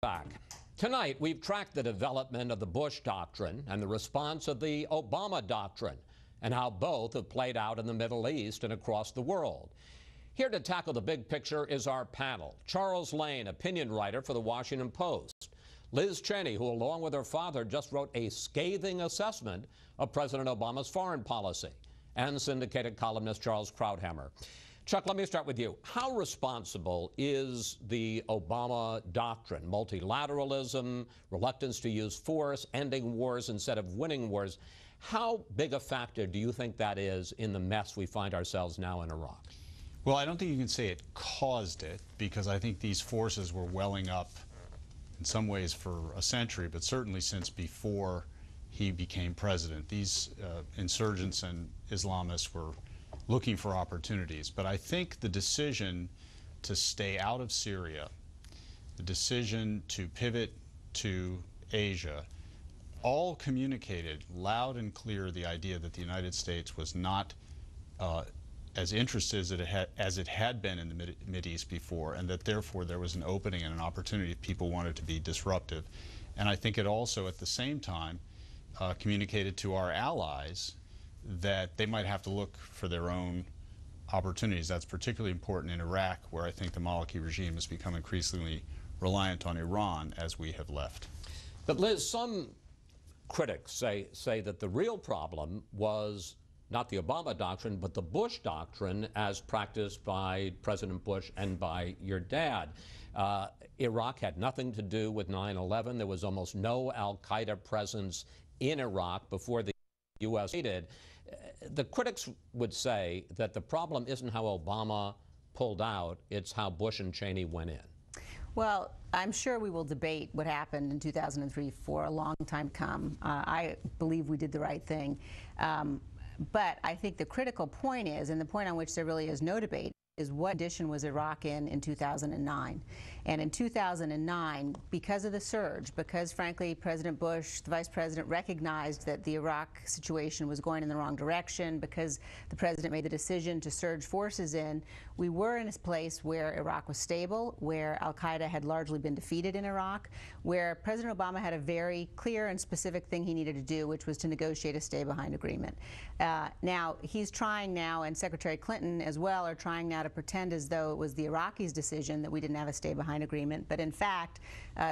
Back. Tonight, we've tracked the development of the Bush Doctrine and the response of the Obama Doctrine, and how both have played out in the Middle East and across the world. Here to tackle the big picture is our panel. Charles Lane, opinion writer for the Washington Post. Liz Cheney, who along with her father just wrote a scathing assessment of President Obama's foreign policy. And syndicated columnist Charles Krauthammer. Chuck, let me start with you. How responsible is the Obama Doctrine? Multilateralism, reluctance to use force, ending wars instead of winning wars. How big a factor do you think that is in the mess we find ourselves now in Iraq? Well, I don't think you can say it caused it, because I think these forces were welling up in some ways for a century, but certainly since before he became president. These insurgents and Islamists were looking for opportunities. But I think the decision to stay out of Syria, the decision to pivot to Asia, all communicated loud and clear the idea that the United States was not as interested as it had been in the Mideast before, and that therefore there was an opening and an opportunity if people wanted to be disruptive. And I think it also, at the same time, communicated to our allies that they might have to look for their own opportunities. That's particularly important in Iraq, where I think the Maliki regime has become increasingly reliant on Iran as we have left. But Liz, some critics say that the real problem was not the Obama Doctrine, but the Bush Doctrine as practiced by President Bush and by your dad. Iraq had nothing to do with 9/11. There was almost no al-Qaeda presence in Iraq before the U.S. did. The critics would say that the problem isn't how Obama pulled out, it's how Bush and Cheney went in. Well, I'm sure we will debate what happened in 2003 for a long time come. I believe we did the right thing. But I think the critical point is, and the point on which there really is no debate, is what condition was Iraq in 2009. And in 2009, because of the surge, because frankly President Bush, the Vice President, recognized that the Iraq situation was going in the wrong direction, because the President made the decision to surge forces in, we were in a place where Iraq was stable, where al-Qaeda had largely been defeated in Iraq, where President Obama had a very clear and specific thing he needed to do, which was to negotiate a stay-behind agreement. Now, he's trying now, and Secretary Clinton as well, are trying now to pretend as though it was the Iraqis' decision that we didn't have a stay-behind agreement. But in fact,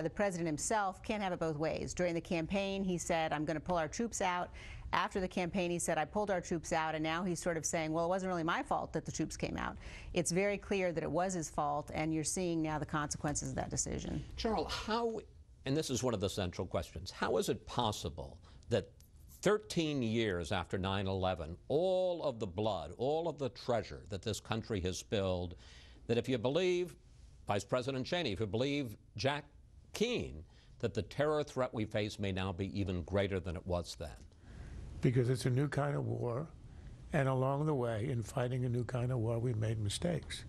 the President himself can't have it both ways. During the campaign, he said, I'm going to pull our troops out. After the campaign, he said, I pulled our troops out, and now he's sort of saying, well, it wasn't really my fault that the troops came out. It's very clear that it was his fault, and you're seeing now the consequences of that decision. Charles, how, and this is one of the central questions, how is it possible that 13 years after 9/11, all of the blood, all of the treasure that this country has spilled, that if you believe Vice President Cheney, if you believe Jack Keane, that the terror threat we face may now be even greater than it was then? Because it's a new kind of war, and along the way, in fighting a new kind of war, we made mistakes.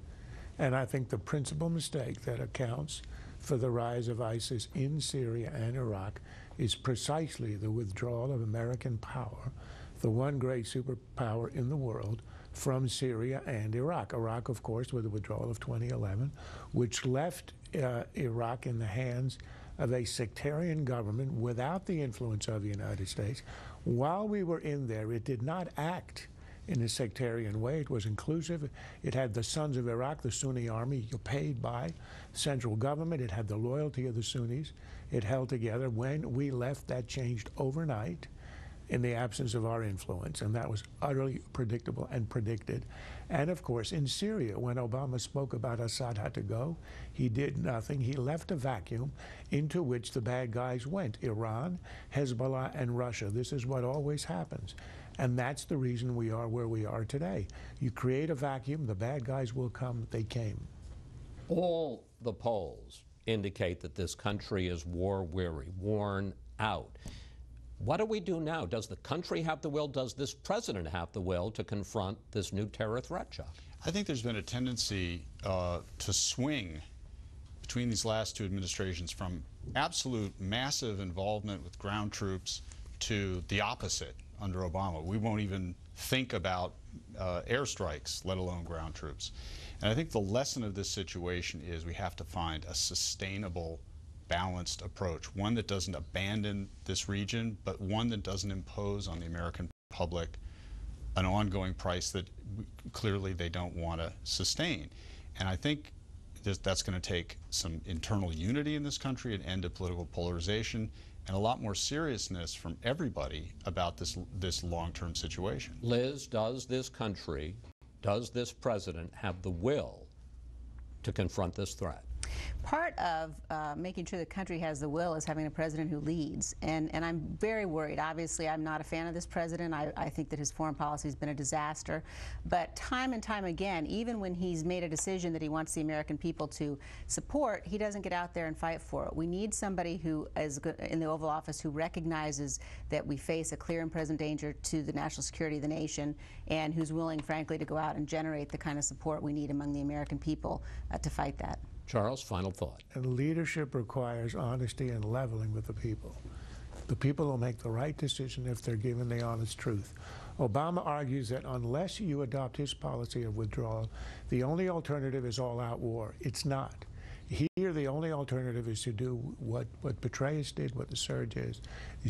And I think the principal mistake that accounts for the rise of ISIS in Syria and Iraq is precisely the withdrawal of American power, the one great superpower in the world, from Syria and Iraq. Iraq, of course, with the withdrawal of 2011, which left Iraq in the hands of a sectarian government without the influence of the United States. While we were in there, it did not act in a sectarian way. It was inclusive. It had the Sons of Iraq, the Sunni army, paid by central government. It had the loyalty of the Sunnis. It held together. When we left, that changed overnight in the absence of our influence, and that was utterly predictable and predicted. And of course, in Syria, when Obama spoke about Assad had to go, he did nothing. He left a vacuum into which the bad guys went: Iran, Hezbollah, and Russia. This is what always happens. And that's the reason we are where we are today. You create a vacuum, the bad guys will come. They came. All the polls indicate that this country is war-weary, worn out. What do we do now? Does the country have the will? Does this president have the will to confront this new terror threat, Chuck? I think there's been a tendency to swing between these last two administrations from absolute massive involvement with ground troops to the opposite under Obama. We won't even think about airstrikes, let alone ground troops. And I think the lesson of this situation is we have to find a sustainable balanced approach, one that doesn't abandon this region, but one that doesn't impose on the American public an ongoing price that clearly they don't want to sustain. And I think that's going to take some internal unity in this country, an end to political polarization, and a lot more seriousness from everybody about this long-term situation. Liz, does this country, does this president have the will to confront this threat? Part of making sure the country has the will is having a president who leads. And I'm very worried. Obviously, I'm not a fan of this president. I think that his foreign policy has been a disaster. But time and time again, even when he's made a decision that he wants the American people to support, he doesn't get out there and fight for it. We need somebody who is in the Oval Office who recognizes that we face a clear and present danger to the national security of the nation, and who's willing, frankly, to go out and generate the kind of support we need among the American people to fight that. Charles, final thought. And leadership requires honesty and leveling with the people. The people will make the right decision if they're given the honest truth. Obama argues that unless you adopt his policy of withdrawal, the only alternative is all-out war. It's not. Here, the only alternative is to do what Petraeus did, what the surge is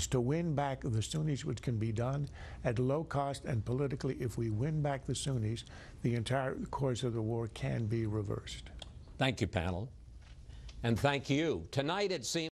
to win back the Sunnis, which can be done at low cost and politically. If we win back the Sunnis, the entire course of the war can be reversed. Thank you, panel. And thank you. Tonight, it seems